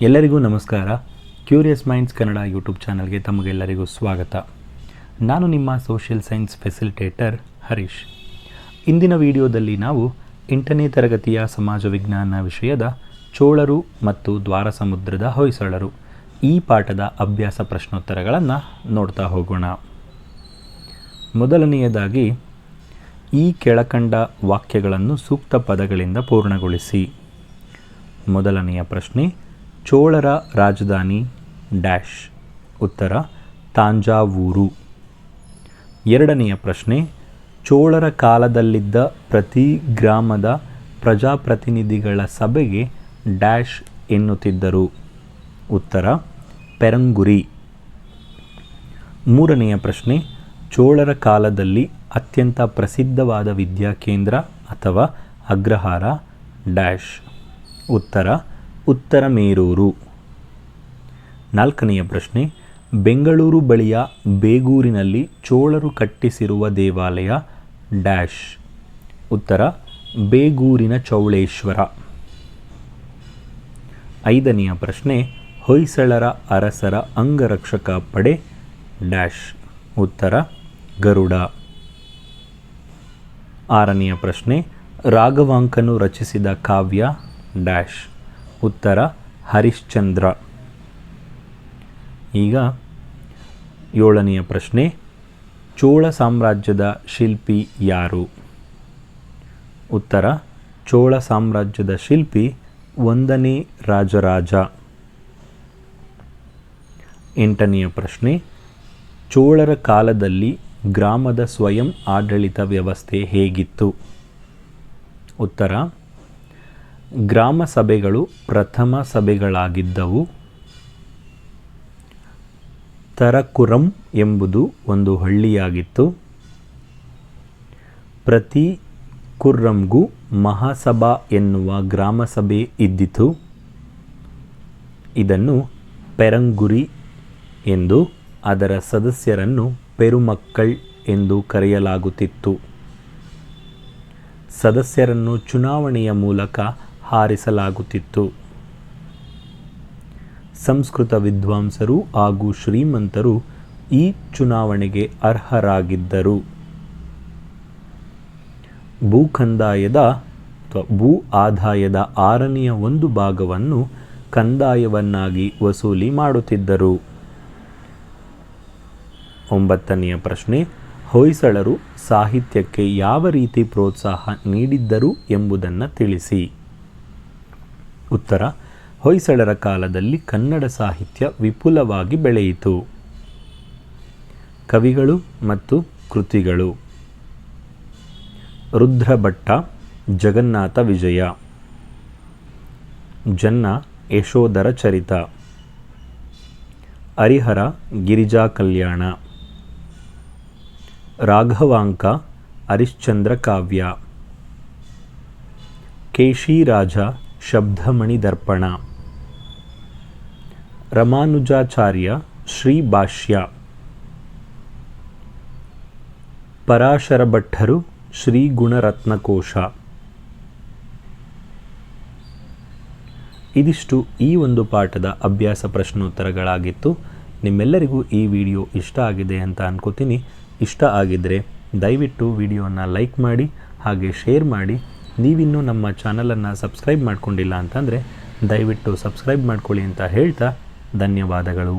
ಎಲ್ಲರಿಗೂ ನಮಸ್ಕಾರ. Curious minds Kannada YouTube ಚಾನಲ್ಗೆ ತಮಗೆಲ್ಲರಿಗೂ ಸ್ವಾಗತ. ನಾನು ನಿಮ್ಮ ಸೋಷಿಯಲ್ ಸೈನ್ಸ್ ಫೆಸಿಲಿಟೇಟರ್ ಹರೀಶ್. ಇಂದಿನ ವಿಡಿಯೋದಲ್ಲಿ ನಾವು 8ನೇ ತರಗತಿಯ ಸಮಾಜ ವಿಜ್ಞಾನ ವಿಷಯದ ಚೋಳರು ಮತ್ತು ದ್ವಾರಸಮುದ್ರದ ಹೊಯ್ಸಳರು ಈ ಪಾಠದ ಅಭ್ಯಾಸ ಪ್ರಶ್ನೋತ್ತರಗಳನ್ನು ನೋಡ್ತಾ ಹೋಗೋಣ. ಮೊದಲನೆಯದಾಗಿ, ಈ ಕೆಳಕಂಡ ವಾಕ್ಯಗಳನ್ನು ಸೂಕ್ತ ಪದಗಳಿಂದ ಪೂರ್ಣಗೊಳಿಸಿ. ಮೊದಲನೆಯ ಪ್ರಶ್ನೆ, ಚೋಳರ ರಾಜಧಾನಿ ಡ್ಯಾಶ್. ಉತ್ತರ ತಾಂಜಾವೂರು. ಎರಡನೆಯ ಪ್ರಶ್ನೆ, ಚೋಳರ ಕಾಲದಲ್ಲಿದ್ದ ಪ್ರತಿ ಗ್ರಾಮದ ಪ್ರಜಾಪ್ರತಿನಿಧಿಗಳ ಸಭೆಗೆ ಡ್ಯಾಶ್ ಎನ್ನುತ್ತಿದ್ದರು. ಉತ್ತರ ಪೆರಂಗುರಿ. ಮೂರನೆಯ ಪ್ರಶ್ನೆ, ಚೋಳರ ಕಾಲದಲ್ಲಿ ಅತ್ಯಂತ ಪ್ರಸಿದ್ಧವಾದ ವಿದ್ಯಾಕೇಂದ್ರ ಅಥವಾ ಅಗ್ರಹಾರ ಡ್ಯಾಶ್. ಉತ್ತರ ಉತ್ತರ ಮೇರೂರು. ನಾಲ್ಕನೆಯ ಪ್ರಶ್ನೆ, ಬೆಂಗಳೂರು ಬಳಿಯ ಬೇಗೂರಿನಲ್ಲಿ ಚೋಳರು ಕಟ್ಟಿಸಿರುವ ದೇವಾಲಯ ಡ್ಯಾಶ್. ಉತ್ತರ ಬೇಗೂರಿನ ಚೌಳೇಶ್ವರ. ಐದನೆಯ ಪ್ರಶ್ನೆ, ಹೊಯ್ಸಳರ ಅರಸರ ಅಂಗರಕ್ಷಕ ಪಡೆ ಡ್ಯಾಶ್. ಉತ್ತರ ಗರುಡ. ಆರನೆಯ ಪ್ರಶ್ನೆ, ರಾಘವಾಂಕನು ರಚಿಸಿದ ಕಾವ್ಯ ಡ್ಯಾಶ್. ಉತ್ತರ ಹರಿಶ್ಚಂದ್ರ. ಈಗ ಏಳನೆಯ ಪ್ರಶ್ನೆ, ಚೋಳ ಸಾಮ್ರಾಜ್ಯದ ಶಿಲ್ಪಿ ಯಾರು? ಉತ್ತರ ಚೋಳ ಸಾಮ್ರಾಜ್ಯದ ಶಿಲ್ಪಿ 1ನೇ ರಾಜರಾಜ. ಎಂಟನೆಯ ಪ್ರಶ್ನೆ, ಚೋಳರ ಕಾಲದಲ್ಲಿ ಗ್ರಾಮದ ಸ್ವಯಂ ಆಡಳಿತ ವ್ಯವಸ್ಥೆ ಹೇಗಿತ್ತು? ಉತ್ತರ ಗ್ರಾಮ ಸಭೆಗಳು ಪ್ರಥಮ ಸಭೆಗಳಾಗಿದ್ದವು. ತರಕುರಂ ಎಂಬುದು ಒಂದು ಹಳ್ಳಿಯಾಗಿತ್ತು. ಪ್ರತಿ ಕುರ್ರಂಗೂ ಮಹಾಸಭಾ ಎನ್ನುವ ಗ್ರಾಮ ಸಭೆ ಇದ್ದಿತು. ಇದನ್ನು ಪೆರಂಗುರಿ ಎಂದು, ಅದರ ಸದಸ್ಯರನ್ನು ಪೆರುಮಕ್ಕಳ್ ಎಂದು ಕರೆಯಲಾಗುತ್ತಿತ್ತು. ಸದಸ್ಯರನ್ನು ಚುನಾವಣೆಯ ಮೂಲಕ ಹಾರಿಸಲಾಗುತ್ತಿತ್ತು. ಸಂಸ್ಕೃತ ವಿದ್ವಾಂಸರು ಹಾಗೂ ಶ್ರೀಮಂತರು ಈ ಚುನಾವಣೆಗೆ ಅರ್ಹರಾಗಿದ್ದರು. ಭೂ ಆದಾಯದ 6ನೇ 1 ಭಾಗವನ್ನು ಕಂದಾಯವನ್ನಾಗಿ ವಸೂಲಿ ಮಾಡುತ್ತಿದ್ದರು. 9ನೆಯ ಪ್ರಶ್ನೆ, ಹೊಯ್ಸಳರು ಸಾಹಿತ್ಯಕ್ಕೆ ಯಾವ ರೀತಿ ಪ್ರೋತ್ಸಾಹ ನೀಡಿದ್ದರು ಎಂಬುದನ್ನು ತಿಳಿಸಿ. ಉತ್ತರ ಹೊಯ್ಸಳರ ಕಾಲದಲ್ಲಿ ಕನ್ನಡ ಸಾಹಿತ್ಯ ವಿಪುಲವಾಗಿ ಬೆಳೆಯಿತು. ಕವಿಗಳು ಮತ್ತು ಕೃತಿಗಳು: ರುದ್ರಭಟ್ಟ ಜಗನ್ನಾಥ ವಿಜಯ, ಜನ್ನ ಯಶೋಧರ ಚರಿತ, ಹರಿಹರ ಗಿರಿಜಾ ಕಲ್ಯಾಣ, ರಾಘವಾಂಕ ಹರಿಶ್ಚಂದ್ರ ಕಾವ್ಯ, ಕೇಶಿರಾಜ ಶಬ್ದಮಣಿ ದರ್ಪಣ, ರಾಮಾನುಜಾಚಾರ್ಯ ಶ್ರೀ ಭಾಷ್ಯ, ಪರಾಶರ ಭಟ್ಟರು ಶ್ರೀ ಗುಣರತ್ನಕೋಶ. ಇದಿಷ್ಟು ಈ ಒಂದು ಪಾಠದ ಅಭ್ಯಾಸ ಪ್ರಶ್ನೋತ್ತರಗಳಾಗಿತ್ತು. ನಿಮ್ಮೆಲ್ಲರಿಗೂ ಈ ವಿಡಿಯೋ ಇಷ್ಟ ಆಗಿದೆ ಅಂತ ಅನ್ಕೋತೀನಿ. ಇಷ್ಟ ಆಗಿದ್ದರೆ ದಯವಿಟ್ಟು ವಿಡಿಯೋನ ಲೈಕ್ ಮಾಡಿ, ಹಾಗೆ ಶೇರ್ ಮಾಡಿ. ನೀವಿನ್ನೂ ನಮ್ಮ ಚಾನಲನ್ನು ಸಬ್ಸ್ಕ್ರೈಬ್ ಮಾಡ್ಕೊಂಡಿಲ್ಲ ಅಂತಂದರೆ ದಯವಿಟ್ಟು ಸಬ್ಸ್ಕ್ರೈಬ್ ಮಾಡ್ಕೊಳ್ಳಿ ಅಂತ ಹೇಳ್ತಾ ಧನ್ಯವಾದಗಳು.